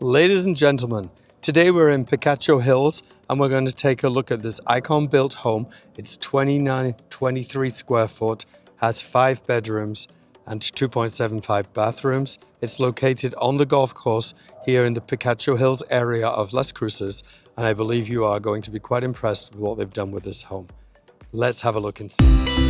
Ladies and gentlemen, today we're in Picacho Hills and we're going to take a look at this icon-built home. It's 23 square foot, has 5 bedrooms and 2.75 bathrooms. It's located on the golf course here in the Picacho Hills area of Las Cruces, and I believe you are going to be quite impressed with what they've done with this home. Let's have a look and see.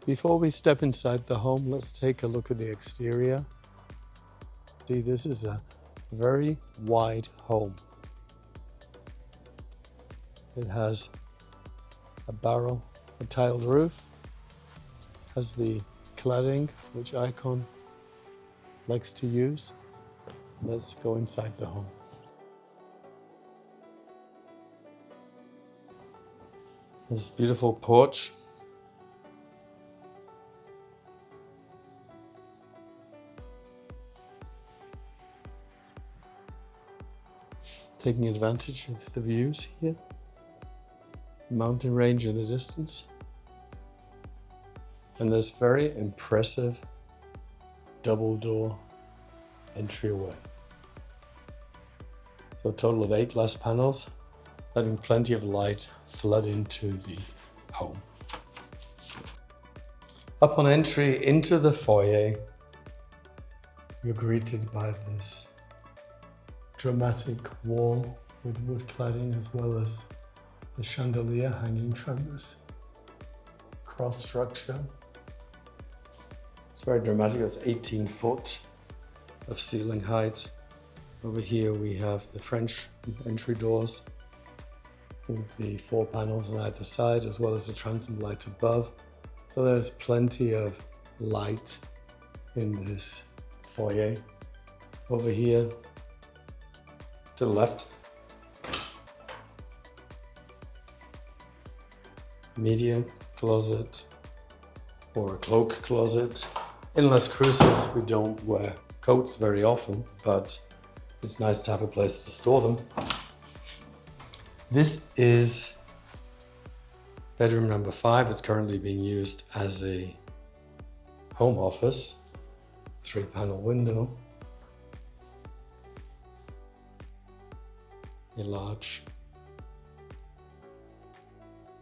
Before we step inside the home, let's take a look at the exterior. See, this is a very wide home. It has a tiled roof, has the cladding, which Icon likes to use. Let's go inside the home. This beautiful porch. Taking advantage of the views here. Mountain range in the distance. And this very impressive double door entryway. So a total of 8 glass panels, letting plenty of light flood into the home. Upon entry into the foyer, you're greeted by this dramatic wall with wood cladding, as well as the chandelier hanging from this cross structure. It's very dramatic. It's 18 foot of ceiling height. Over here we have the French entry doors with the 4 panels on either side, as well as the transom light above. So there's plenty of light in this foyer. Over here to the left, media closet or a cloak closet. In Las Cruces, we don't wear coats very often, but it's nice to have a place to store them. This is bedroom number 5. It's currently being used as a home office. 3-panel window. A large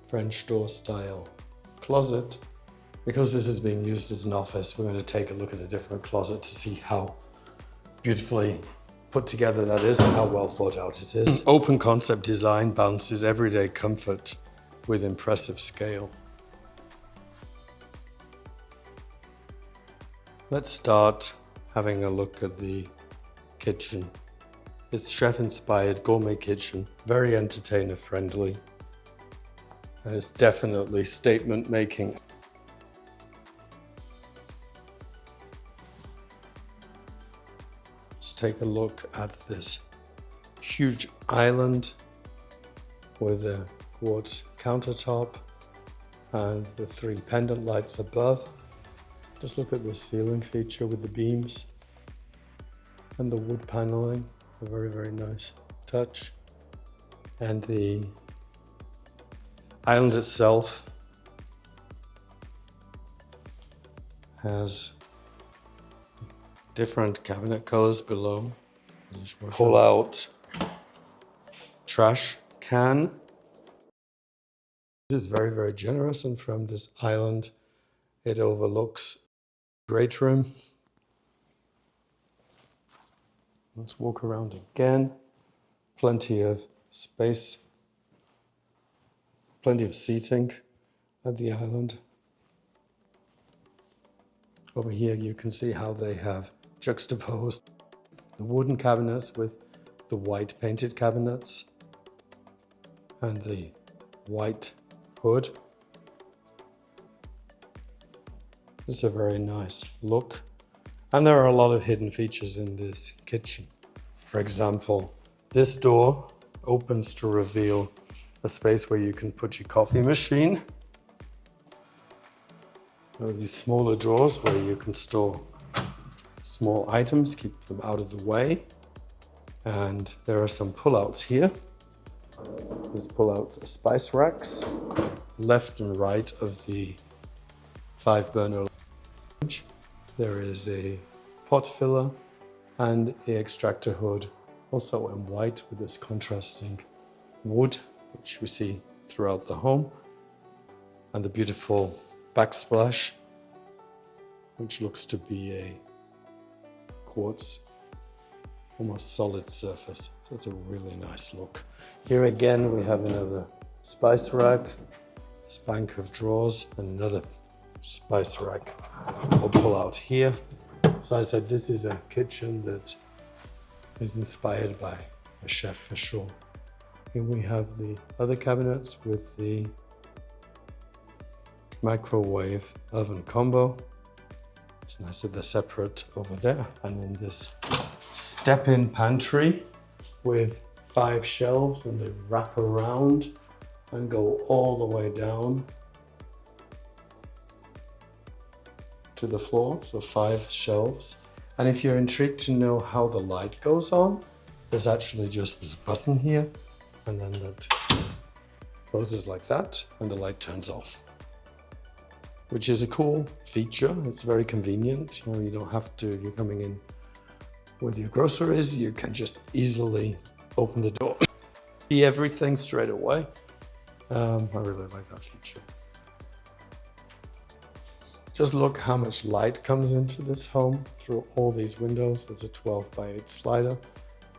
French door style closet. Because this is being used as an office, we're going to take a look at a different closet to see how beautifully put together that is and how well thought out it is. Open concept design balances everyday comfort with impressive scale. Let's start having a look at the kitchen. It's chef-inspired gourmet kitchen, very entertainer friendly, and it's definitely statement making. Let's take a look at this huge island with a quartz countertop and the 3 pendant lights above. Just look at this ceiling feature with the beams and the wood paneling. A very, very nice touch. And the island itself has different cabinet colors below. Pull out trash can. This is very, very generous, and from this island it overlooks great room. Let's walk around again. Plenty of space, plenty of seating at the island. Over here you can see how they have juxtaposed the wooden cabinets with the white painted cabinets and the white hood. It's a very nice look. And there are a lot of hidden features in this kitchen. For example, this door opens to reveal a space where you can put your coffee machine. There are these smaller drawers where you can store small items, keep them out of the way. And there are some pull-outs here. These pull-outs are spice racks. left and right of the 5-burner range, there is a pot filler and a extractor hood, also in white with this contrasting wood, which we see throughout the home, and the beautiful backsplash, which looks to be a quartz, almost solid surface. So it's a really nice look. Here again, we have another spice rack, this bank of drawers, and another spice rack we'll pull out here. So I said, this is a kitchen that is inspired by a chef for sure. Here we have the other cabinets with the microwave oven combo. It's nice that they're separate over there. And then this step-in pantry with 5 shelves, and they wrap around and go all the way down to the floor, so 5 shelves. And if you're intrigued to know how the light goes on, there's actually just this button here, and then that closes like that, and the light turns off, which is a cool feature. It's very convenient. You know, you don't have to, you're coming in with your groceries, you can just easily open the door, see everything straight away. I really like that feature. Just look how much light comes into this home through all these windows. There's a 12x8 slider,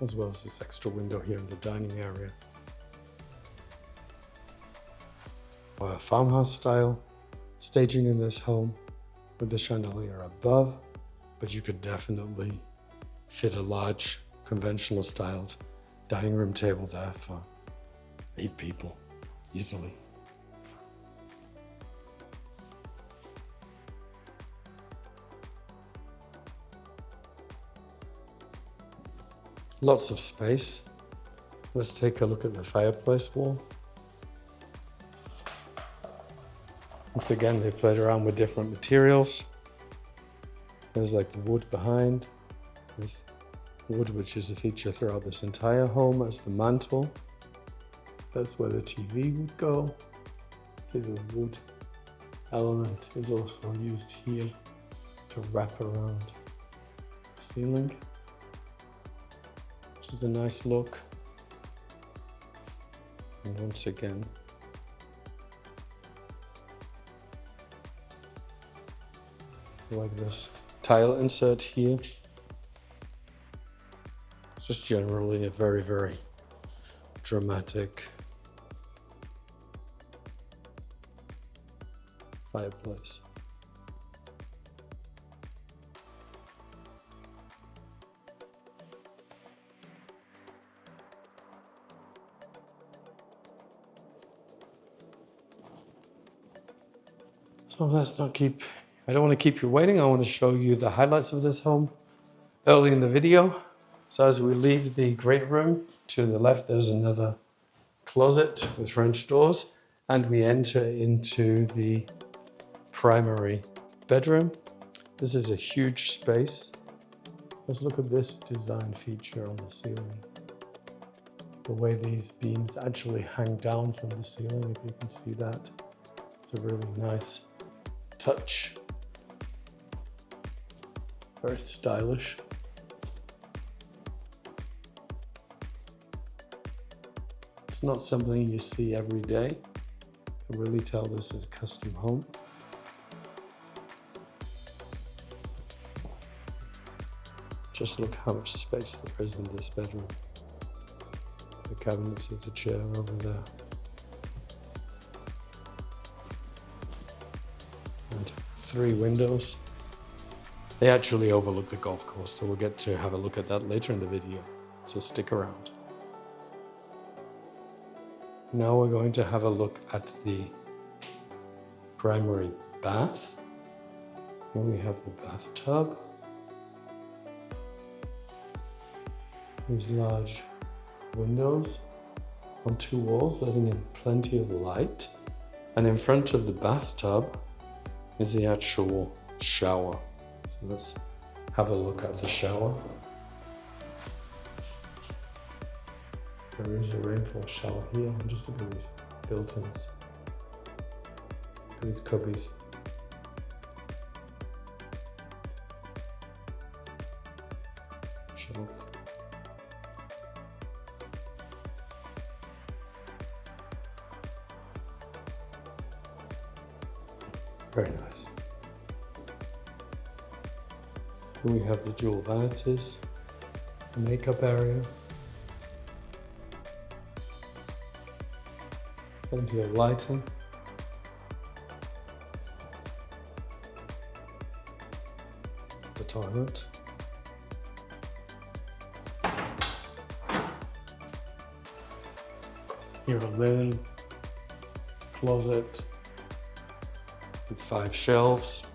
as well as this extra window here in the dining area. Farmhouse style staging in this home with the chandelier above, but you could definitely fit a large conventional styled dining room table there for 8 people easily. Lots of space. Let's take a look at the fireplace wall. Once again, they played around with different materials. There's like the wood behind. This wood, which is a feature throughout this entire home, as the mantle. That's where the TV would go. See, the wood element is also used here to wrap around the ceiling, which is a nice look. And once again, like this tile insert here. It's just generally a very, very dramatic fireplace. So let's not keep, I don't want to keep you waiting. I want to show you the highlights of this home early in the video. So as we leave the great room, to the left there's another closet with French doors, and we enter into the primary bedroom. This is a huge space. Let's look at this design feature on the ceiling. The way these beams actually hang down from the ceiling, if you can see that. It's a really nice touch. Very stylish. It's not something you see every day. I can really tell this is a custom home. Just look how much space there is in this bedroom. The cabinets, there's a chair over there. And 3 windows. They actually overlook the golf course, so we'll get to have a look at that later in the video. So stick around. Now we're going to have a look at the primary bath. Here we have the bathtub. These large windows on 2 walls, letting in plenty of light. And in front of the bathtub is the actual shower. So let's have a look at the shower. There is a rainfall shower here, and just look at these built-ins. these cubbies. Shelf. Very nice. And we have the dual vanities, the makeup area, plenty of lighting. The toilet. Here a linen closet with 5 shelves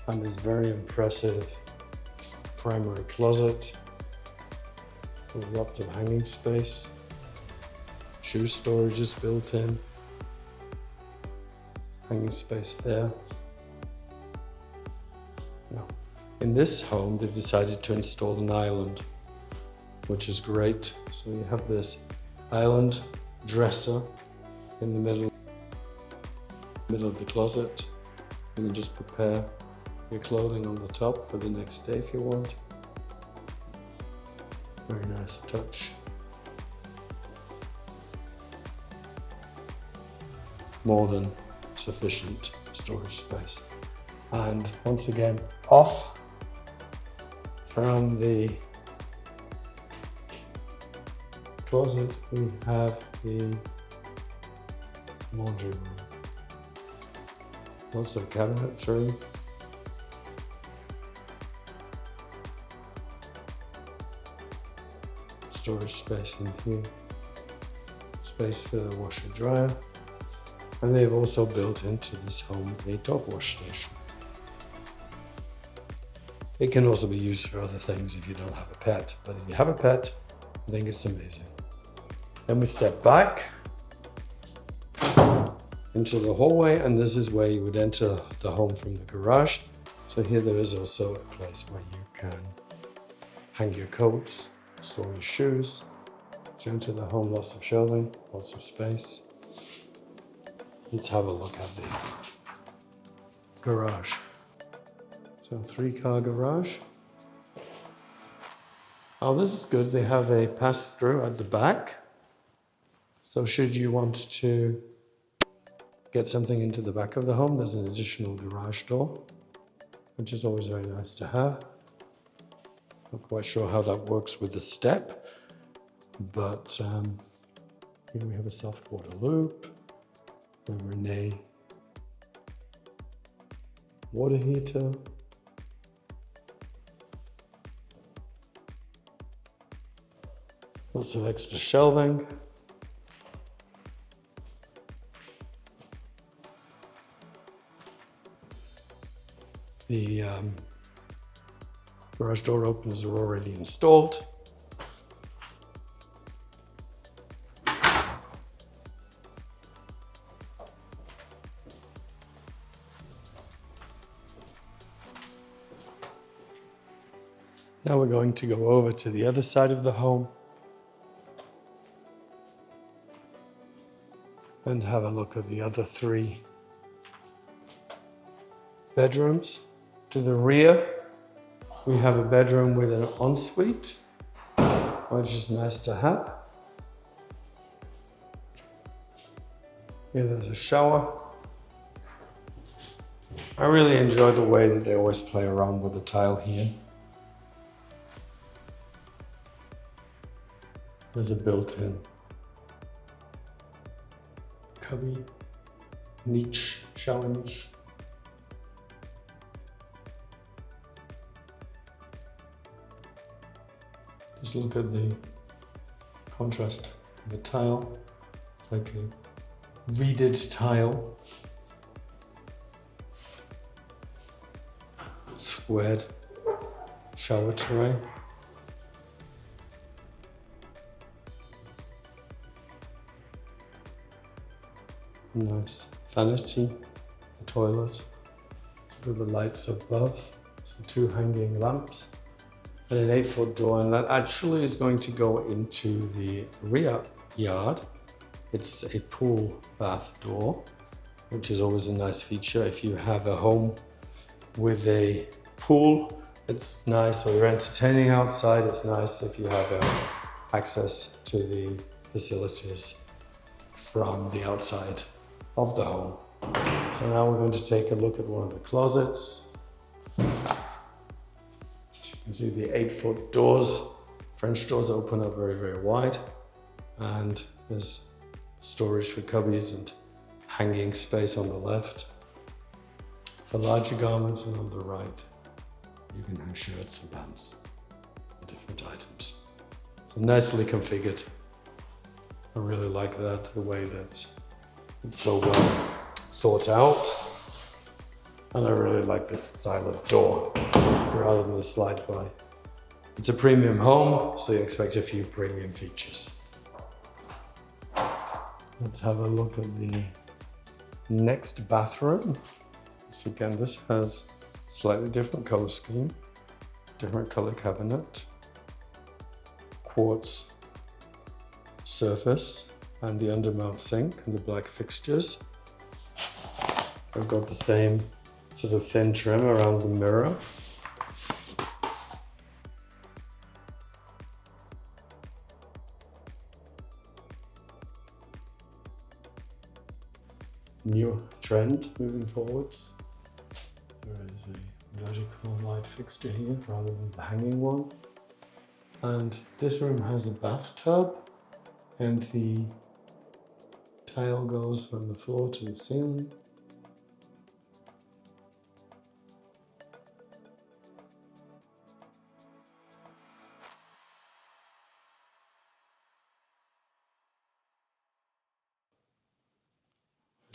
and this very impressive primary closet with lots of hanging space. Shoe storage is built in. Hanging space there. Now, in this home, they've decided to install an island, which is great. So you have this island dresser in the middle of the closet. You can just prepare your clothing on the top for the next day if you want. Very nice touch. More than sufficient storage space. And once again, off from the closet, we have the laundry room. Lots of cabinetry. Storage space in here. Space for the washer dryer. And they've also built into this home a dog wash station. It can also be used for other things if you don't have a pet, but if you have a pet, I think it's amazing. Then we step back into the hallway, and this is where you would enter the home from the garage. So here there is also a place where you can hang your coats, store your shoes. So enter the home, lots of shelving, lots of space. Let's have a look at the garage. So 3-car garage. Oh, this is good. They have a pass-through at the back. So should you want to get something into the back of the home, there's an additional garage door, which is always very nice to have. Not quite sure how that works with the step, but here we have a soft water loop, a Renee water heater, lots of extra shelving. The garage door openers are already installed. Now we're going to go over to the other side of the home and have a look at the other 3 bedrooms. To the rear, we have a bedroom with an ensuite, which is nice to have. Here there's a shower. I really enjoy the way that they always play around with the tile here. There's a built-in cubby, niche, shower niche. Just look at the contrast of the tile. It's like a reeded tile. Squared shower tray. A nice vanity, the toilet, with the lights above, so 2 hanging lamps, and an 8-foot door, and that actually is going to go into the rear yard It's a pool bath door, which is always a nice feature. If you have a home with a pool, it's nice, or you're entertaining outside, it's nice if you have access to the facilities from the outside of the home. So now we're going to take a look at one of the closets. As you can see, the 8-foot doors, French doors, open up very, very wide, and there's storage for cubbies and hanging space on the left for larger garments, and on the right you can hang shirts and pants and different items. So nicely configured. I really like that, the way that it's so well thought out, and I really like this style of door rather than the slide by. It's a premium home, so you expect a few premium features. Let's have a look at the next bathroom. So again, this has slightly different color scheme, different color cabinet, quartz surface, and the undermount sink and the black fixtures. I've got the same sort of thin trim around the mirror. New trend moving forwards. There is a vertical light fixture here rather than the hanging one. And this room has a bathtub, and the tile goes from the floor to the ceiling.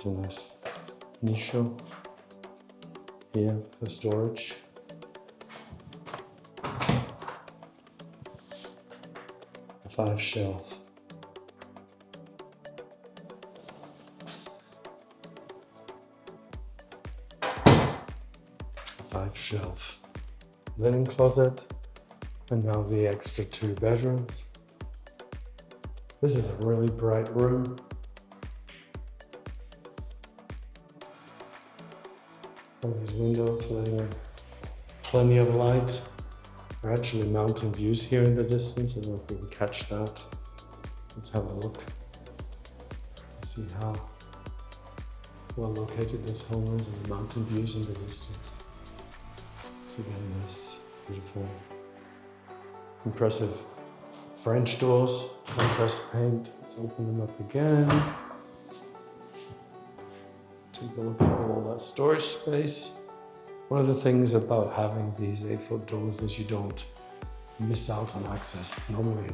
There's a nice niche here for storage. A 5 shelf. A 5 shelf. Linen closet, and now the extra 2 bedrooms. This is a really bright room. All these windows letting in plenty of light. There are actually mountain views here in the distance. I don't know if we can catch that. Let's have a look and see how well located this home is, and the mountain views in the distance. So again, this beautiful, impressive French doors, contrast paint. Let's open them up again. Take a look at all that storage space. One of the things about having these 8-foot doors is you don't miss out on access. Normally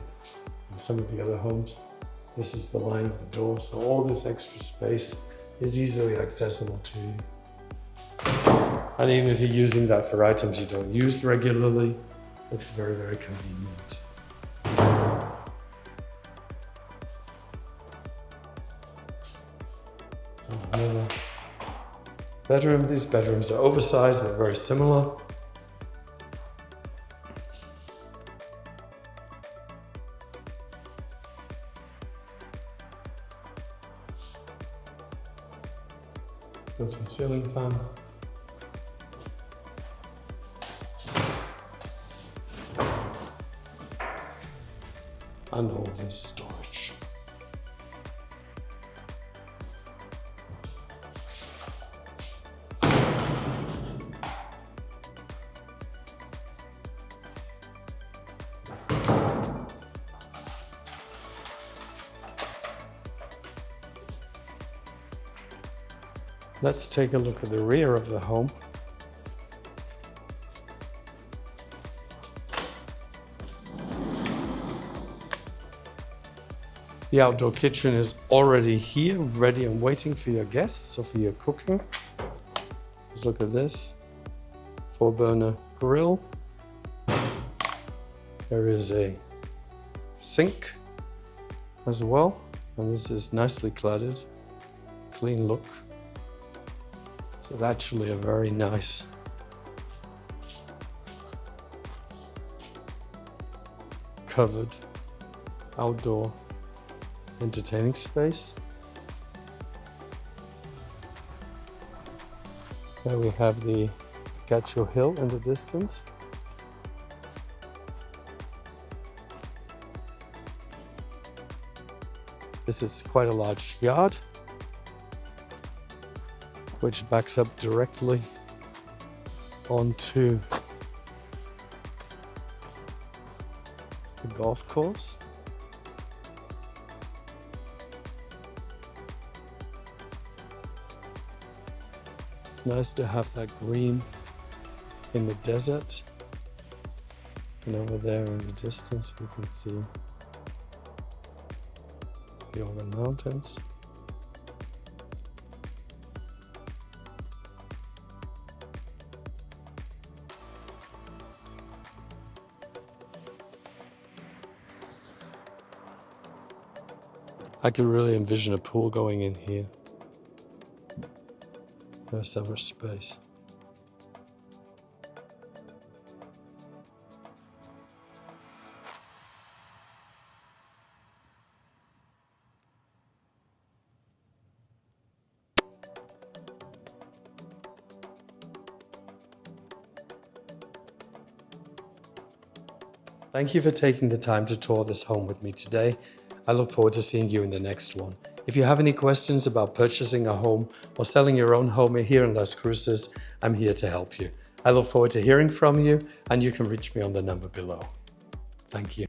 in some of the other homes, this is the line of the door, so all this extra space is easily accessible to you. And even if you're using that for items you don't use regularly, it's very, very convenient. So another bedroom. These bedrooms are oversized but very similar. Built-in ceiling fan. And all this storage. Let's take a look at the rear of the home. The outdoor kitchen is already here, ready and waiting for your guests or for your cooking. Let's look at this. 4-burner grill. There is a sink as well, and this is nicely cladded, clean look. So it's actually a very nice covered outdoor entertaining space. There we have the Picacho Hill in the distance. This is quite a large yard, which backs up directly onto the golf course. It's nice to have that green in the desert, and over there in the distance we can see the Organ Mountains. I could really envision a pool going in here. There's so much space. Thank you for taking the time to tour this home with me today. I look forward to seeing you in the next one. If you have any questions about purchasing a home or selling your own home here in Las Cruces, I'm here to help you. I look forward to hearing from you, and you can reach me on the number below. Thank you.